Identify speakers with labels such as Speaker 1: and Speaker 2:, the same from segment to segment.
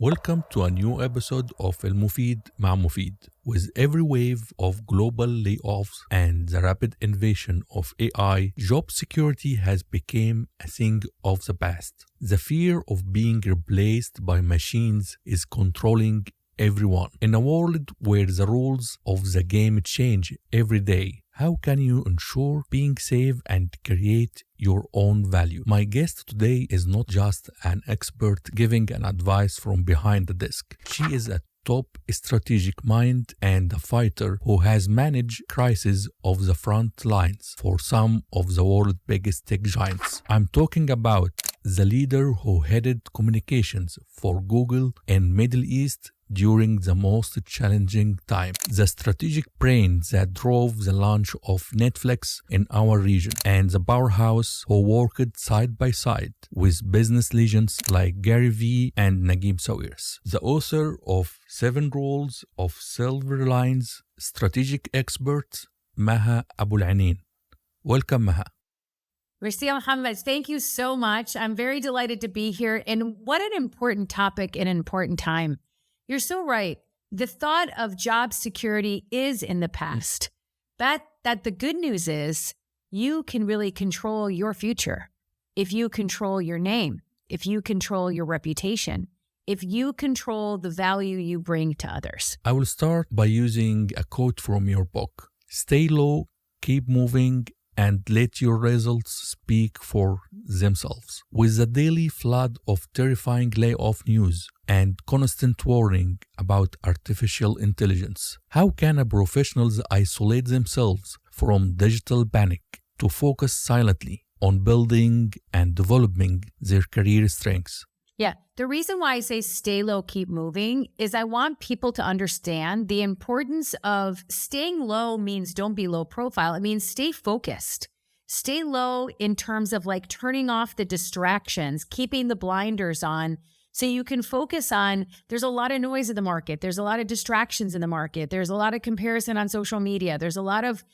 Speaker 1: Welcome to a new episode of Elmofeed Maha Abouelenein. With every wave of global layoffs and the rapid invasion of AI, job security has become a thing of the past. The fear of being replaced by machines is controlling everyone. In a world where the rules of the game change every day, how can you ensure being safe and create your own value? My guest today is not just an expert giving an advice from behind the desk. She is a top strategic mind and a fighter who has managed crises of the front lines for some of the world's biggest tech giants. I'm talking about the leader who headed communications for Google in Middle East during the most challenging time, the strategic brain that drove the launch of Netflix in our region, and the powerhouse who worked side by side with business legends like Gary Vee and Naguib Sawiris, the author of 7 Rules of Self-Reliance, strategic expert Maha Abouelenein. Welcome, Maha.
Speaker 2: Merci, Mohamed. Thank you so much. I'm very delighted to be here. And what an important topic in an important time. You're so right. The thought of job security is in the past. But that the good news is you can really control your future. If you control your name, if you control your reputation, if you control the value you bring to others.
Speaker 1: I will start by using a quote from your book. Stay low, keep moving, and let your results speak for themselves. With the daily flood of terrifying layoff news and constant warning about artificial intelligence, how can a professionals isolate themselves from digital panic to focus silently on building and developing their career strengths?
Speaker 2: Yeah, the reason why I say stay low, keep moving is I want people to understand the importance of staying low means don't be low profile. It means stay focused. Stay low in terms of like turning off the distractions, keeping the blinders on so you can focus on, there's a lot of noise in the market. There's a lot of distractions in the market. There's a lot of comparison on social media. There's a lot of,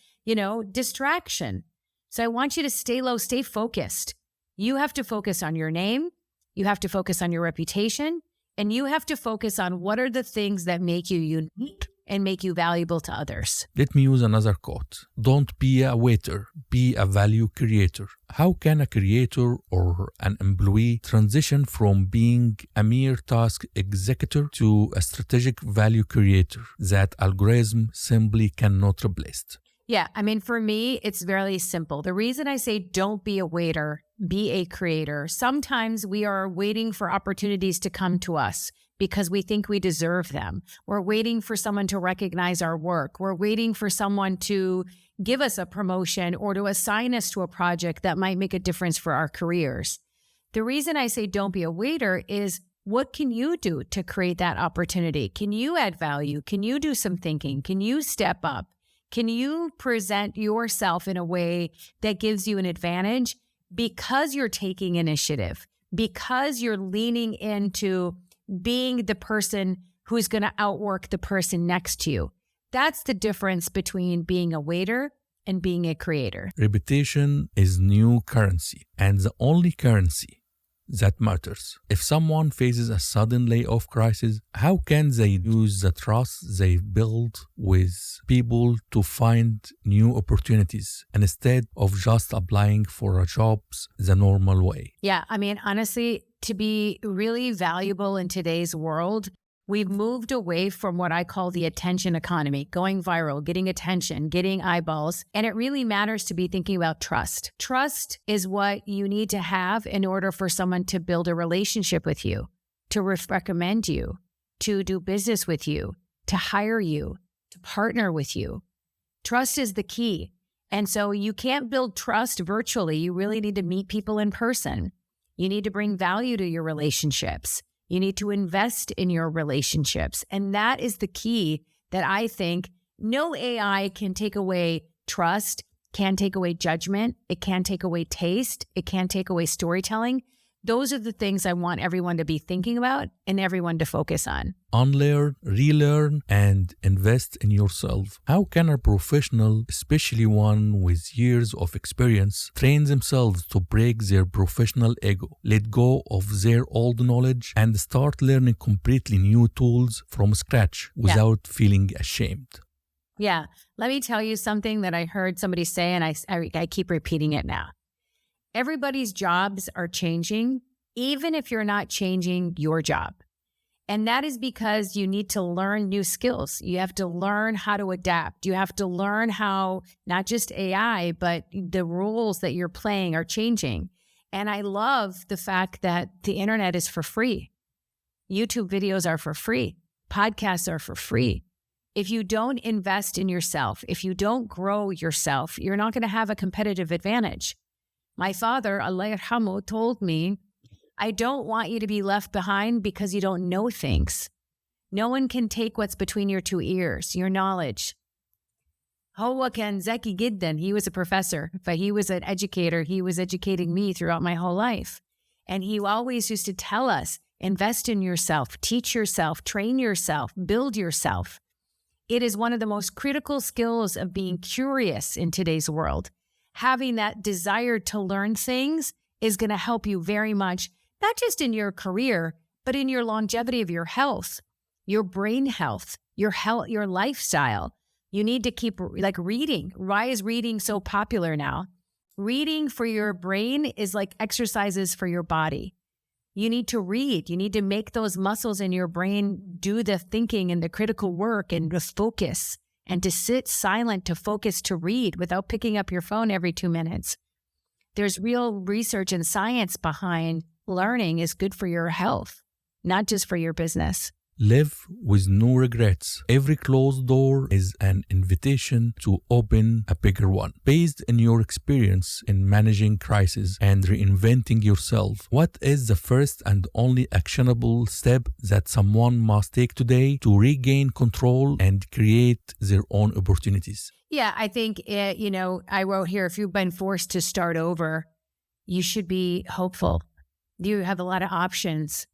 Speaker 2: distraction. So I want you to stay low, stay focused. You have to focus on your name. You have to focus on your reputation, and you have to focus on what are the things that make you unique and make you valuable to others.
Speaker 1: Let me use another quote. Don't be a waiter, be a value creator. How can a creator or an employee transition from being a mere task executor to a strategic value creator that algorithm simply cannot replace?
Speaker 2: Yeah, for me, it's very simple. The reason I say don't be a waiter, be a creator. Sometimes we are waiting for opportunities to come to us because we think we deserve them. We're waiting for someone to recognize our work. We're waiting for someone to give us a promotion or to assign us to a project that might make a difference for our careers. The reason I say don't be a waiter is what can you do to create that opportunity? Can you add value? Can you do some thinking? Can you step up? Can you present yourself in a way that gives you an advantage because you're taking initiative, because you're leaning into being the person who's going to outwork the person next to you? That's the difference between being a waiter and being a creator.
Speaker 1: Reputation is new currency and the only currency that matters. If someone faces a sudden layoff crisis, how can they use the trust they've built with people to find new opportunities instead of just applying for jobs the normal way?
Speaker 2: Yeah, honestly, to be really valuable in today's world, we've moved away from what I call the attention economy, going viral, getting attention, getting eyeballs. And it really matters to be thinking about trust. Trust is what you need to have in order for someone to build a relationship with you, to recommend you, to do business with you, to hire you, to partner with you. Trust is the key. And so you can't build trust virtually. You really need to meet people in person. You need to bring value to your relationships. You need to invest in your relationships. And that is the key that I think no AI can take away trust, can take away judgment. It can take away taste. It can take away storytelling. Those are the things I want everyone to be thinking about and everyone to focus on.
Speaker 1: Unlearn, relearn, and invest in yourself. How can a professional, especially one with years of experience, train themselves to break their professional ego, let go of their old knowledge, and start learning completely new tools from scratch without feeling ashamed?
Speaker 2: Yeah. Let me tell you something that I heard somebody say, and I keep repeating it now. Everybody's jobs are changing, even if you're not changing your job. And that is because you need to learn new skills. You have to learn how to adapt. You have to learn how, not just AI, but the rules that you're playing are changing. And I love the fact that the internet is for free. YouTube videos are for free. Podcasts are for free. If you don't invest in yourself, if you don't grow yourself, you're not going to have a competitive advantage. My father, Allah yarhamu, told me, I don't want you to be left behind because you don't know things. No one can take what's between your two ears, your knowledge. Huwa kan zaki giddan. He was a professor, but he was an educator. He was educating me throughout my whole life. And he always used to tell us, invest in yourself, teach yourself, train yourself, build yourself. It is one of the most critical skills of being curious in today's world. Having that desire to learn things is going to help you very much, not just in your career, but in your longevity of your health, your brain health, your lifestyle. You need to keep reading. Why is reading so popular now? Reading for your brain is like exercises for your body. You need to read. You need to make those muscles in your brain do the thinking and the critical work and the focus, and to sit silent, to focus, to read without picking up your phone every 2 minutes. There's real research and science behind learning is good for your health, not just for your business.
Speaker 1: Live with no regrets. Every closed door is an invitation to open a bigger one. Based on your experience in managing crises and reinventing yourself, what is the first and only actionable step that someone must take today to regain control and create their own opportunities?
Speaker 2: Yeah, I think, I wrote here, if you've been forced to start over, you should be hopeful. You have a lot of options.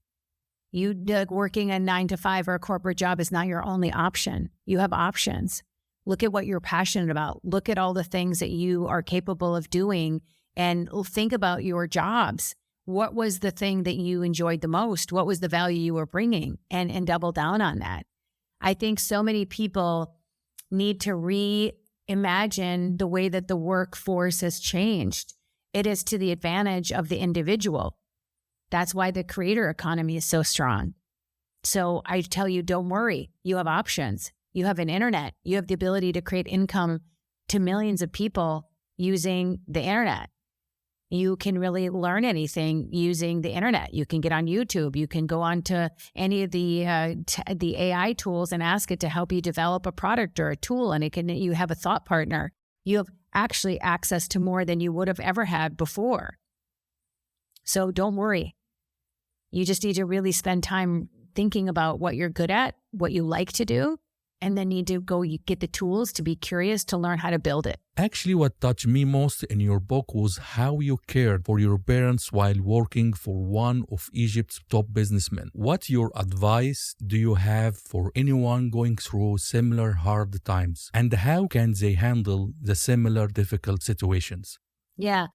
Speaker 2: Working a 9 to 5 or a corporate job is not your only option. You have options. Look at what you're passionate about. Look at all the things that you are capable of doing and think about your jobs. What was the thing that you enjoyed the most? What was the value you were bringing? And double down on that. I think so many people need to reimagine the way that the workforce has changed. It is to the advantage of the individual. That's why the creator economy is so strong. So I tell you, don't worry. You have options. You have an internet. You have the ability to create income to millions of people using the internet. You can really learn anything using the internet. You can get on YouTube. You can go on to any of the AI tools and ask it to help you develop a product or a tool, and you have a thought partner. You have actually access to more than you would have ever had before. So don't worry. You just need to really spend time thinking about what you're good at, what you like to do, and then need to go get the tools to be curious to learn how to build it.
Speaker 1: Actually, what touched me most in your book was how you cared for your parents while working for one of Egypt's top businessmen. What your advice do you have for anyone going through similar hard times? And how can they handle the similar difficult situations?
Speaker 2: Yeah.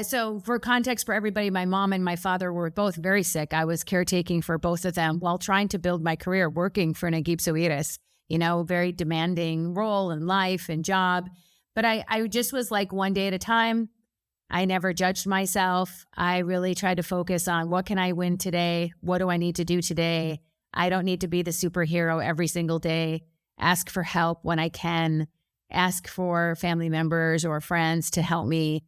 Speaker 2: So for context for everybody, my mom and my father were both very sick. I was caretaking for both of them while trying to build my career, working for Naguib Sawiris, very demanding role in life and job. But I just was like one day at a time. I never judged myself. I really tried to focus on what can I win today? What do I need to do today? I don't need to be the superhero every single day. Ask for help when I can. Ask for family members or friends to help me.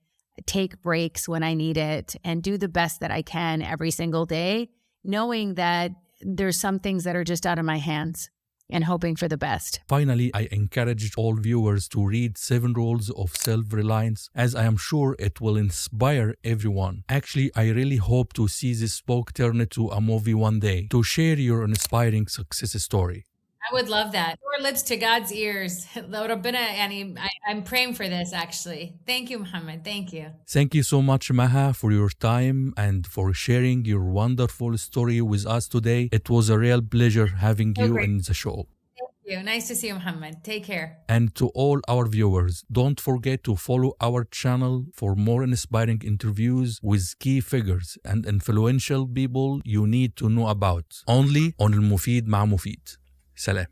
Speaker 2: Take breaks when I need it, and do the best that I can every single day, knowing that there's some things that are just out of my hands and hoping for the best.
Speaker 1: Finally, I encourage all viewers to read 7 Rules of Self-Reliance, as I am sure it will inspire everyone. Actually, I really hope to see this book turn into a movie one day to share your inspiring success story.
Speaker 2: I would love that. Your lips to God's ears. ربنا يعني I'm praying for this actually. Thank you, Mohammed. Thank you.
Speaker 1: Thank you so much, Maha, for your time and for sharing your wonderful story with us today. It was a real pleasure having
Speaker 2: So
Speaker 1: you
Speaker 2: great.
Speaker 1: in the show.
Speaker 2: Thank you. Nice to see you, Mohammed. Take care.
Speaker 1: And to all our viewers, don't forget to follow our channel for more inspiring interviews with key figures and influential people you need to know about. Only on Elmofeed مع مفيد. سلام.